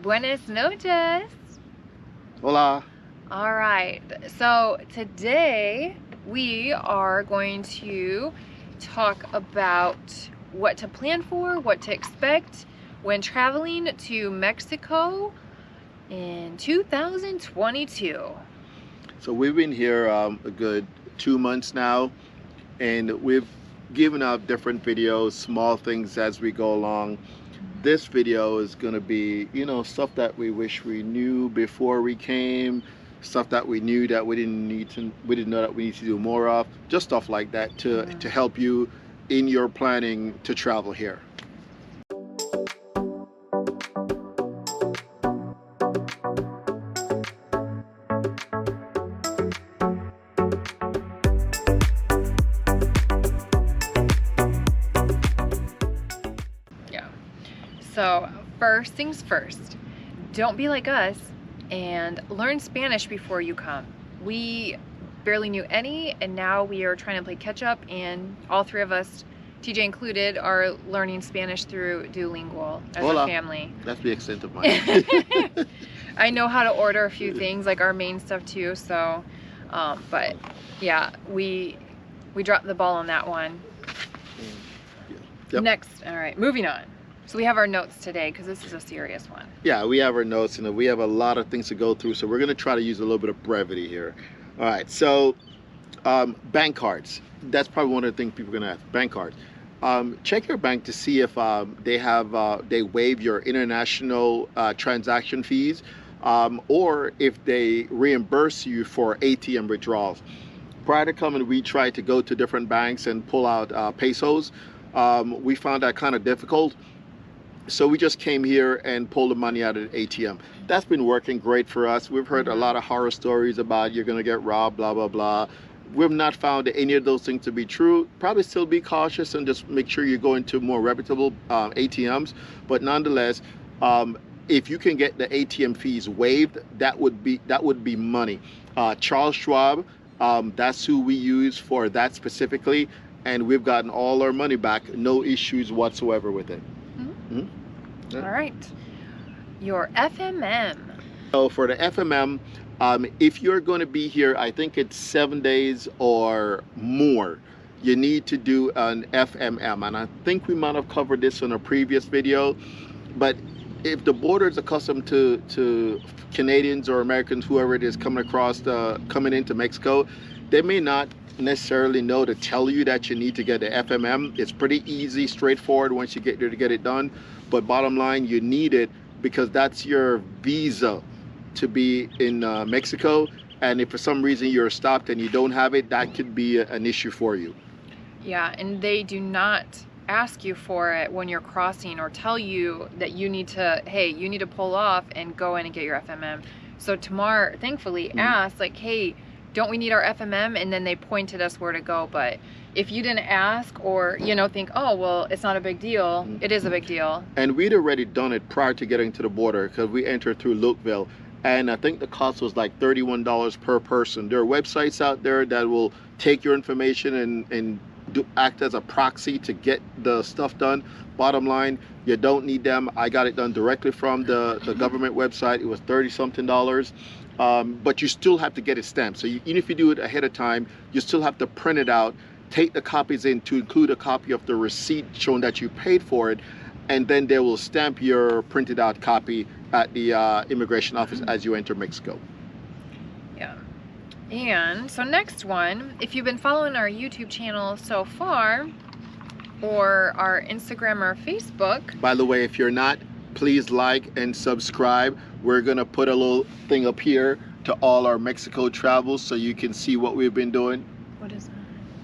Buenas noches. Hola. All right, so today we are going to talk about what to plan for, what to expect when traveling to Mexico in 2022. So we've been here a good 2 months now, and we've given out different videos, small things as we go along. This video is going to be, stuff that we wish we knew before we came, stuff that we knew that we didn't know that we need to do more of, just stuff like that to help you in your planning to travel here. So first things first, don't be like us and learn Spanish before you come. We barely knew any, and now we are trying to play catch up, and all three of us, TJ included, are learning Spanish through Duolingo as a family. That's the extent of mine. I know how to order a few things, like our main stuff too, so, but yeah, we dropped the ball on that one. Yep. Next, all right, moving on. So we have our notes today because this is a serious one. Yeah, we have our notes, and we have a lot of things to go through, so we're going to try to use a little bit of brevity here. All right, so bank cards. That's probably one of the things people are going to ask. Bank cards. Check your bank to see if they waive your international transaction fees, or if they reimburse you for ATM withdrawals. Prior to coming, we tried to go to different banks and pull out pesos. We found that kind of difficult. So we just came here and pulled the money out of the ATM. That's been working great for us. We've heard a lot of horror stories about you're going to get robbed, blah, blah, blah. We've not found any of those things to be true. Probably still be cautious and just make sure you go into more reputable ATMs. But nonetheless, if you can get the ATM fees waived, that would be money. Charles Schwab, that's who we use for that specifically. And we've gotten all our money back. No issues whatsoever with it. All right, your FMM. So for the FMM, if you're going to be here, I think it's 7 days or more, you need to do an FMM. And I think we might have covered this in a previous video, but if the border is accustomed to Canadians or Americans, whoever it is coming into Mexico, they may not necessarily know to tell you that you need to get the FMM. It's pretty easy, straightforward once you get there to get it done. But bottom line, you need it because that's your visa to be in Mexico. And if for some reason you're stopped and you don't have it, that could be an issue for you. Yeah, and they do not ask you for it when you're crossing or tell you that you need to, hey, you need to pull off and go in and get your FMM. So Tamar thankfully asked, like, hey, don't we need our FMM? And then they pointed us where to go. But if you didn't ask or, think, oh, well, it's not a big deal, it is a big deal. And we'd already done it prior to getting to the border because we entered through Lukeville. And I think the cost was like $31 per person. There are websites out there that will take your information and act as a proxy to get the stuff done. Bottom line, you don't need them. I got it done directly from the government website. It was $30-something. But you still have to get it stamped. So even if you do it ahead of time, you still have to print it out, take the copies in to include a copy of the receipt showing that you paid for it, and then they will stamp your printed out copy at the immigration office as you enter Mexico. Yeah. And so next one, if you've been following our YouTube channel so far, or our Instagram or Facebook. By the way, if you're not, please like and subscribe. We're gonna put a little thing up here to all our Mexico travels so you can see what we've been doing. What is that?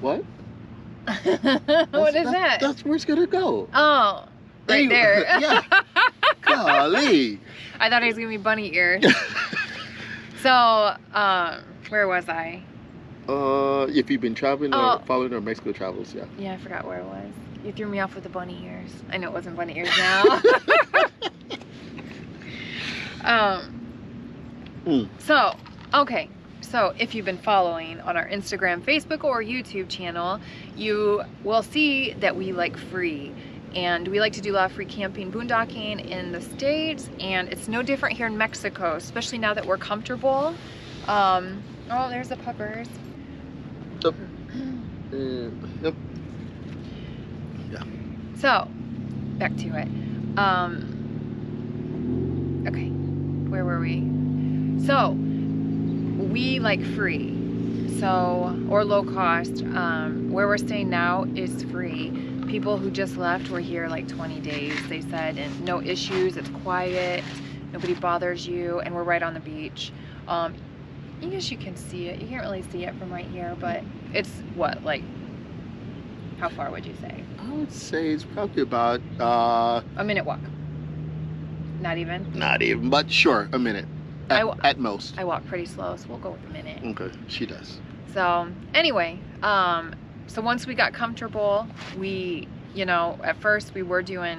What? What is that? That's where it's gonna go. Oh, right there. Yeah. Golly. I thought it was gonna be bunny ears. So, where was I? If you've been traveling or following our Mexico travels, yeah. Yeah, I forgot where it was. You threw me off with the bunny ears. I know it wasn't bunny ears now. So, okay. So if you've been following on our Instagram, Facebook, or YouTube channel, you will see that we like free. And we like to do a lot of free camping, boondocking in the States, and it's no different here in Mexico, especially now that we're comfortable. Oh, there's the puppers. Yep. Yep. Yeah. So, back to it. Okay, where were we? So, we like free. So, or low cost. Where we're staying now is free. People who just left were here like 20 days, they said, and no issues, it's quiet, nobody bothers you, and we're right on the beach. I guess you can see it. You can't really see it from right here, but it's what, like, how far would you say? I would say it's probably about a minute walk. Not even? Not even, but sure, a minute at most. I walk pretty slow, so we'll go with a minute. Okay, she does. So anyway, so once we got comfortable, we, you know, at first we were doing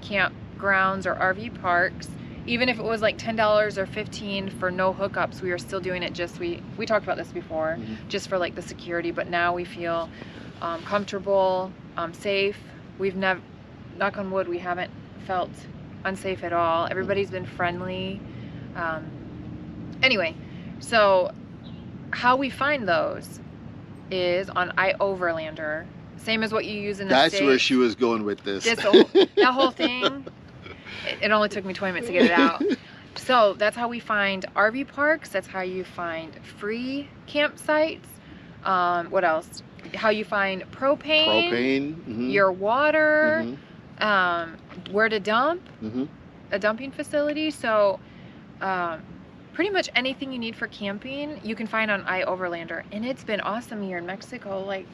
campgrounds or RV parks. Even if it was like $10 or $15 for no hookups, we were still doing it just, we talked about this before, just for like the security, but now we feel comfortable, safe. We've never, knock on wood, we haven't felt unsafe at all. Everybody's been friendly. Anyway, so how we find those is on iOverlander, same as what you use in the That's States. where she was going with this. That whole thing, it only took me 20 minutes to get it out. So that's how we find RV parks. That's how you find free campsites. What else? How you find propane, your water, where to dump, a dumping facility. So pretty much anything you need for camping, you can find on iOverlander. And it's been awesome here in Mexico. Like,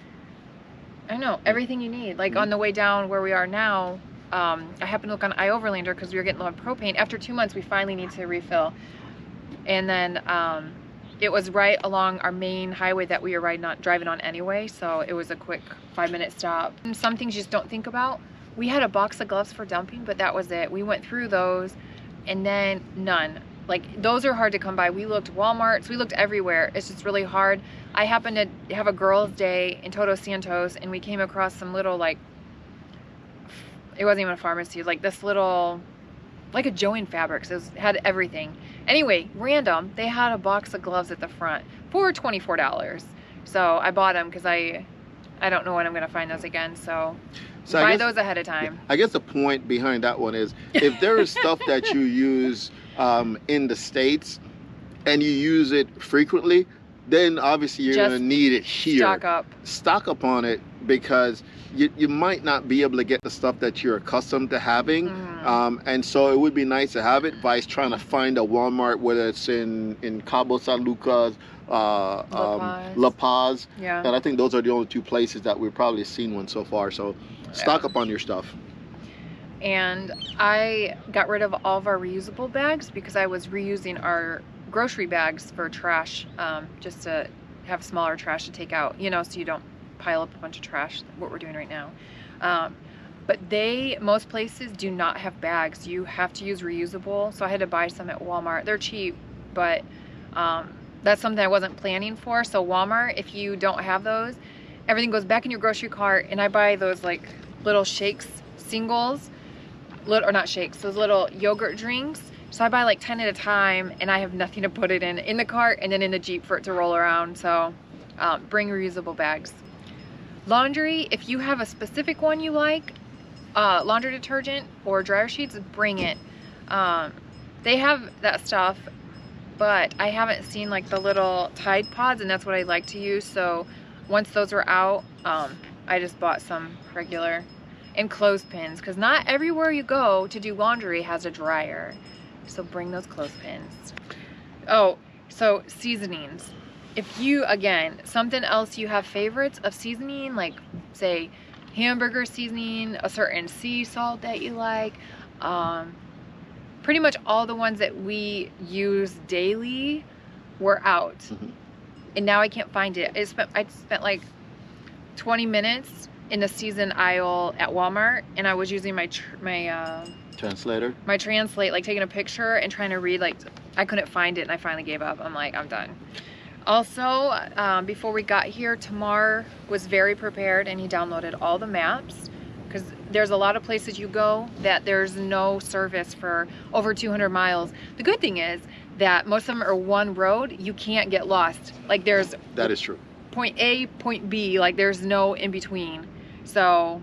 I don't know, everything you need. Like on the way down where we are now, I happened to look on iOverlander because we were getting low on propane. After 2 months, we finally need to refill. And then it was right along our main highway that we were driving on anyway. So it was a quick 5-minute stop. And some things you just don't think about. We had a box of gloves for dumping, but that was it. We went through those and then none. Like, those are hard to come by. We looked Walmarts, we looked everywhere. It's just really hard. I happened to have a girls' day in Todos Santos, and we came across some little, like, it wasn't even a pharmacy, like this little, like a Joann Fabrics. It had everything. Anyway, random, they had a box of gloves at the front for $24. So I bought them because I don't know when I'm going to find those again. So buy those ahead of time. I guess the point behind that one is, if there is stuff that you use in the States and you use it frequently, then obviously you're going to need it here. Stock up on it, because you might not be able to get the stuff that you're accustomed to having. And so it would be nice to have it, by trying to find a Walmart, whether it's in Cabo San Lucas, La Paz. Yeah. And I think those are the only two places that we've probably seen one so far. So stock up on your stuff. And I got rid of all of our reusable bags because I was reusing our grocery bags for trash, just to have smaller trash to take out, you know, so you don't pile up a bunch of trash, what we're doing right now. But most places do not have bags. You have to use reusable. So I had to buy some at Walmart. They're cheap, but that's something I wasn't planning for. So Walmart, if you don't have those, everything goes back in your grocery cart, and I buy those like little shakes, singles, or not shakes, those little yogurt drinks. So I buy like 10 at a time, and I have nothing to put it in the cart and then in the Jeep for it to roll around. So bring reusable bags. Laundry, if you have a specific one you like, laundry detergent or dryer sheets, bring it. They have that stuff, but I haven't seen like the little Tide Pods, and that's what I like to use. So once those were out, I just bought some regular. And clothespins, because not everywhere you go to do laundry has a dryer. So bring those clothespins. Oh, so seasonings. If you, again, something else you have favorites of seasoning, like say hamburger seasoning, a certain sea salt that you like, pretty much all the ones that we use daily were out. And now I can't find it. I spent like 20 minutes in the season aisle at Walmart, and I was using my translator, my translate, like taking a picture and trying to read. Like, I couldn't find it, and I finally gave up. I'm like, I'm done. Also, before we got here, Tamar was very prepared, and he downloaded all the maps because there's a lot of places you go that there's no service for over 200 miles. The good thing is that most of them are one road. You can't get lost. Like there's That is true. point A, point B, like there's no in between. So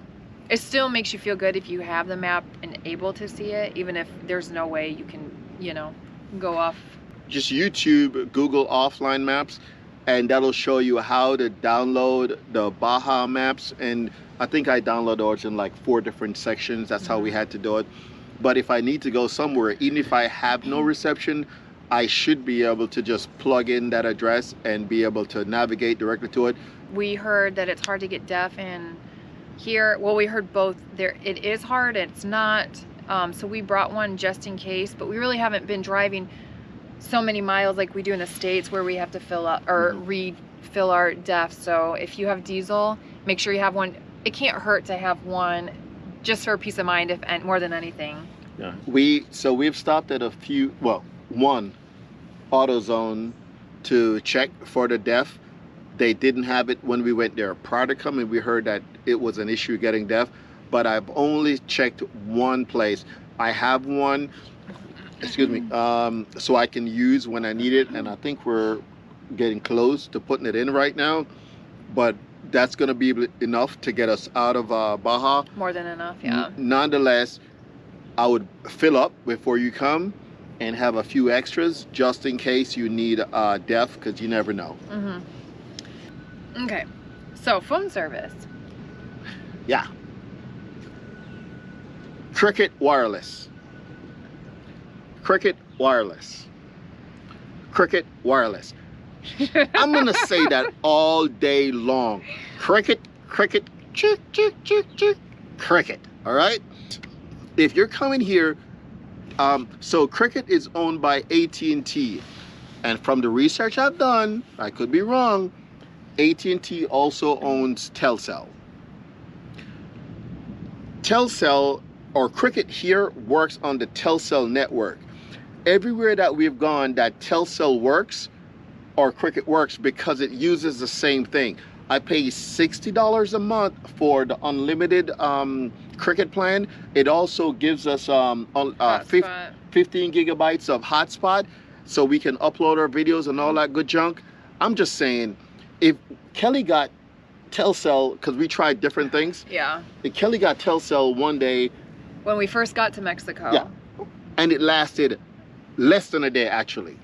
it still makes you feel good if you have the map and able to see it, even if there's no way you can, you know, go off. Just YouTube, Google offline maps, and that'll show you how to download the Baja maps. And I think I downloaded those in like 4 different sections. That's how we had to do it. But if I need to go somewhere, even if I have no reception, I should be able to just plug in that address and be able to navigate directly to it. We heard that it's hard to get deaf in here. Well, we heard both. There, it is hard, it's not. So we brought one just in case, but we really haven't been driving so many miles like we do in the States where we have to fill up or refill our DEF. So if you have diesel, make sure you have one. It can't hurt to have one just for peace of mind, if and more than anything. Yeah. We've stopped at a few, well, one AutoZone to check for the DEF. They didn't have it when we went there. Prior to coming, we heard that it was an issue getting DEF, but I've only checked one place. I have one, excuse me, so I can use when I need it, and I think we're getting close to putting it in right now, but that's going to be enough to get us out of Baja. More than enough, yeah. Nonetheless, I would fill up before you come and have a few extras just in case you need DEF, because you never know. Okay, so phone service. Yeah. Cricket Wireless. Cricket Wireless. Cricket Wireless. I'm gonna say that all day long. Cricket, cricket, chick, chick, chick, chick, cricket. All right. If you're coming here, so Cricket is owned by AT&T, and from the research I've done, I could be wrong, AT&T also owns Telcel. Telcel or Cricket here works on the Telcel network. Everywhere that we've gone that Telcel works or Cricket works because it uses the same thing. I pay $60 a month for the unlimited Cricket plan. It also gives us 15 gigabytes of hotspot, so we can upload our videos and all that good junk. I'm just saying, if Kelly got Telcel, because we tried different things. Yeah. If Kelly got Telcel one day. When we first got to Mexico. Yeah. And it lasted less than a day, actually.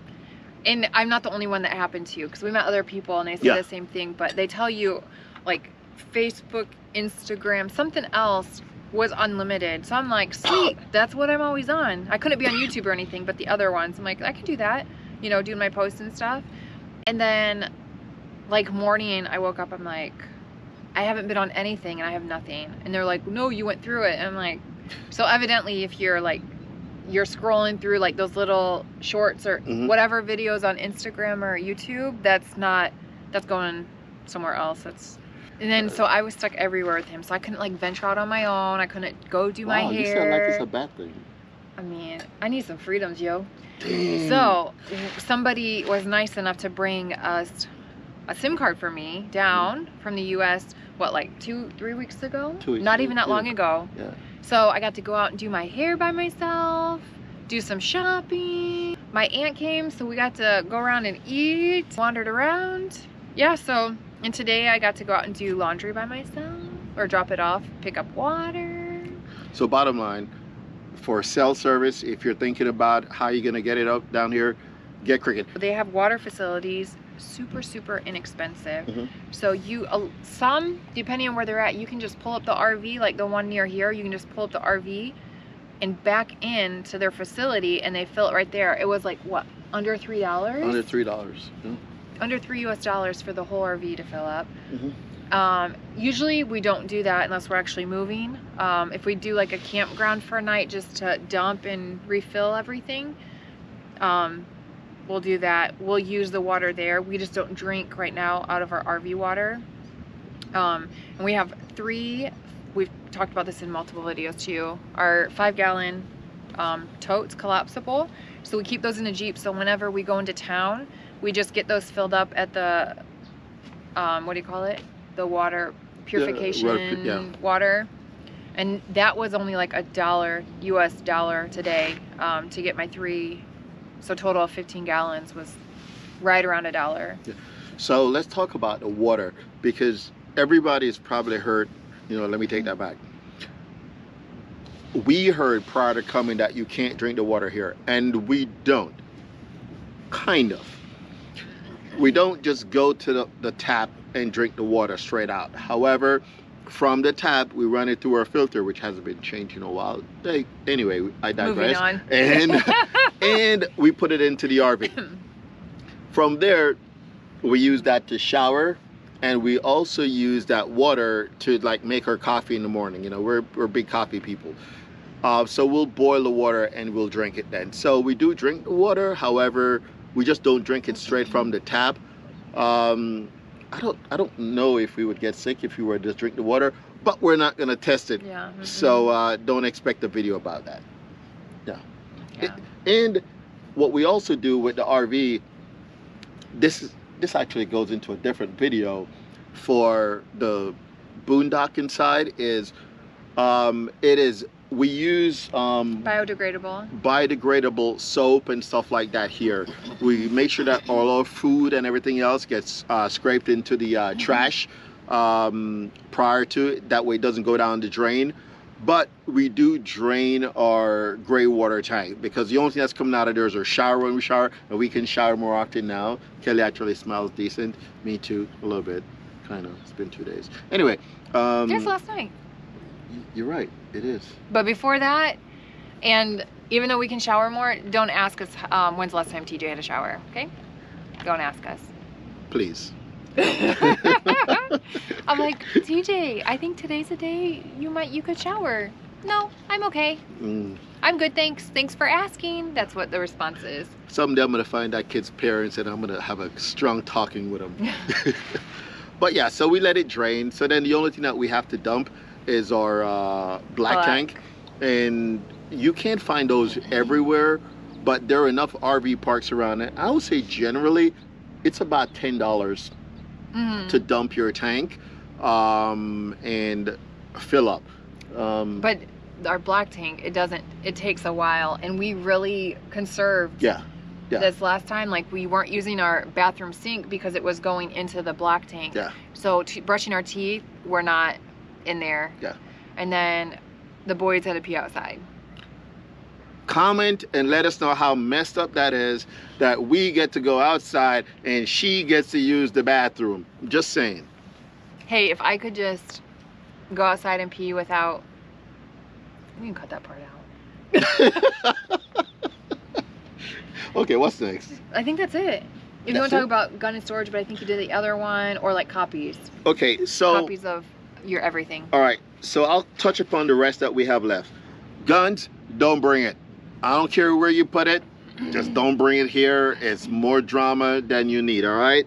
And I'm not the only one that happened to, because we met other people and they say the same thing, but they tell you like Facebook, Instagram, something else was unlimited. So I'm like, sweet, that's what I'm always on. I couldn't be on YouTube or anything, but the other ones, I'm like, I can do that, you know, doing my posts and stuff. And then like morning, I woke up, I'm like, I haven't been on anything and I have nothing. And they're like, no, you went through it. And I'm like, so evidently if you're like, you're scrolling through like those little shorts or whatever videos on Instagram or YouTube, that's going somewhere else. And then so I was stuck everywhere with him, so I couldn't like venture out on my own. I couldn't go do my hair. You sound like it's a bad thing. I mean, I need some freedoms, yo. Damn. So somebody was nice enough to bring us a SIM card for me down from the US, what, like 2-3 weeks ago? 2 weeks Not ago, even that long ago. Yeah. So I got to go out and do my hair by myself, do some shopping. My aunt came, so we got to go around and eat, wandered around. Yeah, so, and today I got to go out and do laundry by myself, or drop it off, pick up water. So bottom line, for cell service, if you're thinking about how you're gonna get it up down here, get Cricket. They have water facilities, super inexpensive. So you, some, depending on where they're at, you can just pull up the RV, like the one near here, you can just pull up the RV and back into their facility and they fill it right there. It was like, what, under $3? Under $3. Under $3 US for the whole RV to fill up. Usually we don't do that unless we're actually moving. If we do like a campground for a night just to dump and refill everything, we'll do that. We'll use the water there. We just don't drink right now out of our RV water. And we have 3, we've talked about this in multiple videos too, our 5-gallon totes, collapsible. So we keep those in the Jeep, so whenever we go into town, we just get those filled up at the, what do you call it? The water purification water. And that was only like $1 US dollar today to get my 3. So total of 15 gallons was right around $1. Yeah. So let's talk about the water, because everybody's probably heard, let me take that back. We heard prior to coming that you can't drink the water here, and we don't. Kind of. We don't just go to the tap and drink the water straight out. However, from the tap, we run it through our filter, which hasn't been changed in a while. Anyway, I digress. Moving on. And we put it into the RV. From there, we use that to shower, and we also use that water to like make our coffee in the morning. We're big coffee people. So we'll boil the water and we'll drink it then. So we do drink the water, however, we just don't drink it straight from the tap. I don't know if we would get sick if we were to just drink the water, but we're not gonna test it. Yeah. So don't expect a video about that. Yeah. And what we also do with the RV, this actually goes into a different video for the boondocking side, is we use biodegradable soap and stuff like that here. We make sure that all our food and everything else gets scraped into the trash prior to it. That way it doesn't go down the drain. But we do drain our gray water tank, because the only thing that's coming out of there is our shower when we shower, and we can shower more often now. Kelly actually smells decent. Me too, a little bit. Kind of. It's been 2 days. Anyway. Just last night. You're right. It is. But before that, and even though we can shower more, don't ask us when's the last time TJ had a shower, okay? Don't ask us. Please. I'm like, TJ, I think today's the day you could shower. No, I'm okay. I'm good, thanks. Thanks for asking. That's what the response is. Someday I'm gonna find that kid's parents and I'm gonna have a strong talking with them. But yeah, so we let it drain. So then the only thing that we have to dump is our black tank, and you can't find those everywhere, but there are enough RV parks around it. I would say generally it's about $10 to dump your tank and fill up. But our black tank, it takes a while, and we really conserved. Yeah. This last time, like, we weren't using our bathroom sink because it was going into the black tank. Yeah. So brushing our teeth, we're not in there. Yeah. And then the boys had to pee outside. Comment and let us know how messed up that is, that we get to go outside and she gets to use the bathroom. Just saying. Hey, if I could just go outside and pee without... We can cut that part out. Okay, what's next? I think that's it. If you want to talk about gun and storage, but I think you did the other one, or like copies. Okay, so... Copies of your everything. All right, so I'll touch upon the rest that we have left. Guns, don't bring it. I don't care where you put it, just don't bring it here. It's more drama than you need, all right?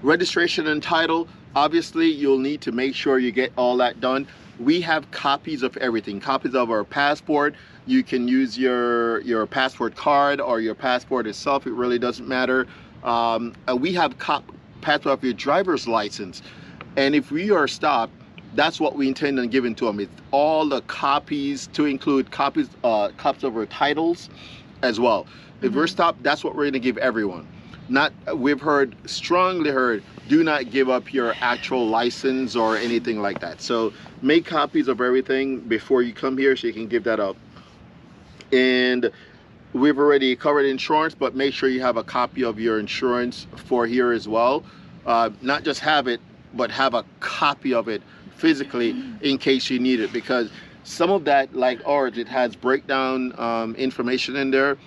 Registration and title, obviously you'll need to make sure you get all that done. We have copies of everything, copies of our passport. You can use your passport card or your passport itself, it really doesn't matter. We have passport of your driver's license. And if we are stopped, that's what we intend on giving to them. It's all the copies, to include copies of our titles as well. If we're stopped, that's what we're going to give everyone. We've strongly heard, do not give up your actual license or anything like that. So make copies of everything before you come here so you can give that up. And we've already covered insurance, but make sure you have a copy of your insurance for here as well. Not just have it, but have a copy of it physically in case you need it, because some of that, like ours, it has breakdown information in there.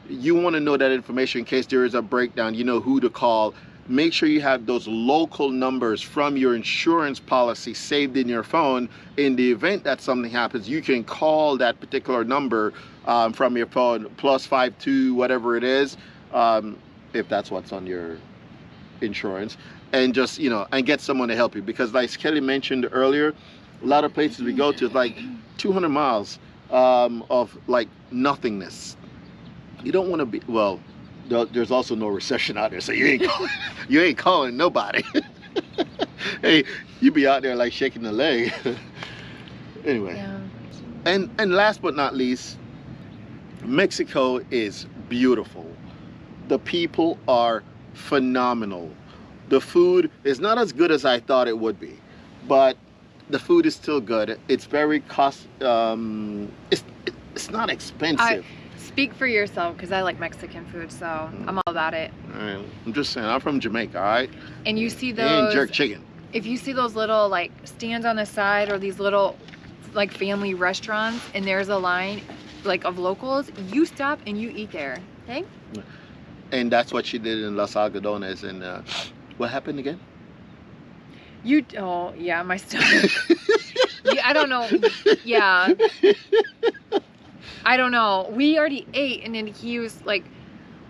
You want to know that information in case there is a breakdown. You know who to call. Make sure you have those local numbers from your insurance policy saved in your phone. In the event that something happens, you can call that particular number from your phone, +52 whatever it is, if that's what's on your insurance, and just, and get someone to help you. Because like Kelly mentioned earlier, a lot of places we go to, like 200 miles of like nothingness. You don't want to be, well, there's also no recession out there, so you ain't calling nobody. Hey, you be out there like shaking the leg. Anyway, Yeah. and last but not least, Mexico is beautiful. The people are phenomenal. The food is not as good as I thought it would be, but the food is still good. It's very it's not expensive. Speak for yourself, because I like Mexican food, so I'm all about it. All right, I'm just saying, I'm from Jamaica, all right? And you see And those jerk chicken. if you see those little like stands on the side, or these little like family restaurants, and there's a line like of locals, you stop and you eat there. Okay? And that's what she did in Los Algodones. And what happened again? Oh yeah, my stomach. Yeah, I don't know. Yeah, I don't know. We already ate, and then he was like,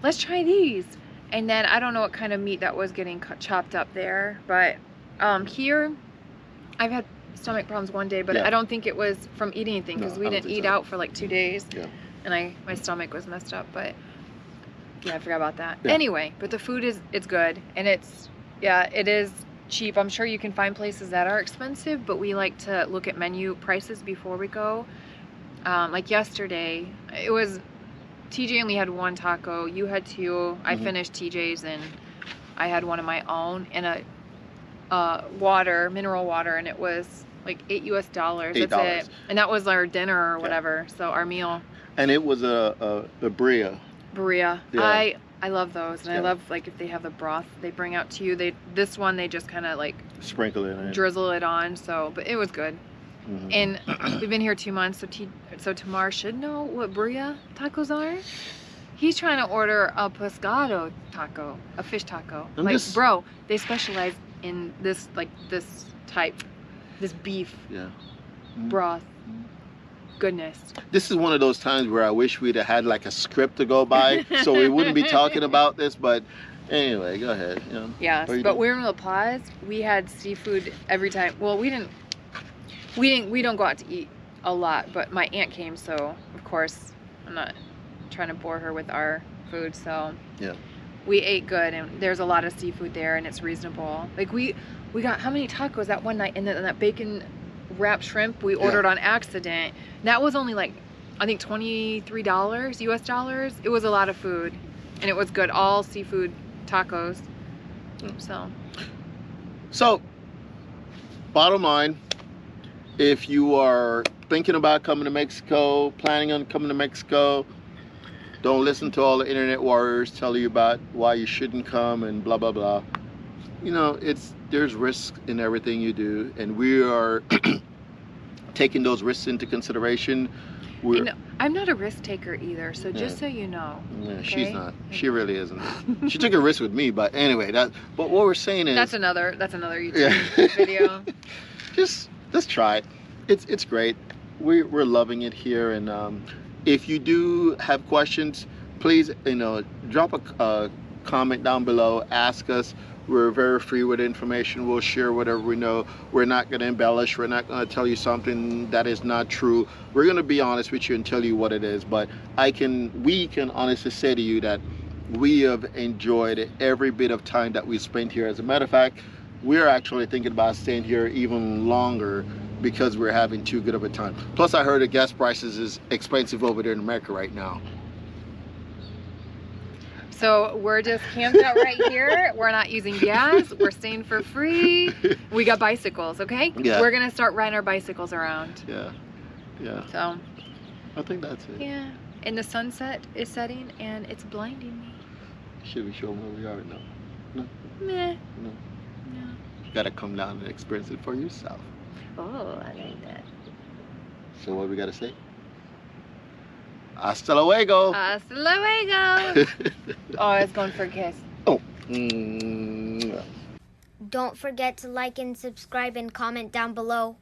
let's try these. And then I don't know what kind of meat that was getting chopped up there, but here I've had stomach problems one day, but Yeah. I don't think it was from eating anything, because No, we I don't didn't think eat so. out for like 2 days. Yeah. And my stomach was messed up, but yeah, I forgot about that. Yeah. Anyway, but the food it's good, and it is cheap. I'm sure you can find places that are expensive, but we like to look at menu prices before we go. Like yesterday, it was TJ only had one taco. You had two. I finished TJ's, and I had one of my own, and a mineral water, and it was like $8 US. $8. That's it. And that was our dinner or whatever. So our meal. And it was a birria. Birria. Yeah. I love those, and I love like if they have the broth they bring out to you. This one they just kind of like Sprinkle it in. drizzle it on. So, but it was good. And we've been here 2 months, so Tamar should know what birria tacos are. He's trying to order a pescado taco, a fish taco. Bro, they specialize in this type, this beef broth. Goodness. This is one of those times where I wish we'd have had like a script to go by, so we wouldn't be talking about this. But anyway, go ahead. You know, yes, but we're in La Paz. We had seafood every time. Well, we don't go out to eat a lot, but my aunt came, so of course I'm not trying to bore her with our food. So yeah, we ate good, and there's a lot of seafood there, and it's reasonable. Like we got how many tacos that one night, and then that bacon wrapped shrimp we ordered on accident. That was only like I think $23 US. It was a lot of food, and it was good. All seafood tacos. So bottom line, if you are thinking about coming to Mexico, planning on coming to Mexico, don't listen to all the internet warriors tell you about why you shouldn't come and blah blah blah. You know, there's risks in everything you do, and we are taking those risks into consideration. I'm not a risk taker either, so just so you know. Yeah, okay? She's not. She really isn't. She took a risk with me, but anyway, but what we're saying is that's another YouTube video. Just try it. It's great. We're loving it here, and if you do have questions, please drop a comment down below. Ask us. We're very free with information. We'll share whatever we know. We're not going to embellish. We're not going to tell you something that is not true. We're going to be honest with you and tell you what it is. But we can honestly say to you that we have enjoyed every bit of time that we spent here. As a matter of fact, we're actually thinking about staying here even longer because we're having too good of a time. Plus, I heard the gas prices is expensive over there in America right now. So we're just camped out right here. We're not using gas. We're staying for free. We got bicycles, okay? Yeah. We're gonna start riding our bicycles around. Yeah. Yeah. So. I think that's it. Yeah. And the sunset is setting, and it's blinding me. Should we show them where we are? No. No. Meh. No. No. You gotta come down and experience it for yourself. Oh, I like that. So what we gotta say? Hasta luego. Hasta luego. Oh, it's going for a kiss. Oh. Don't forget to like and subscribe and comment down below.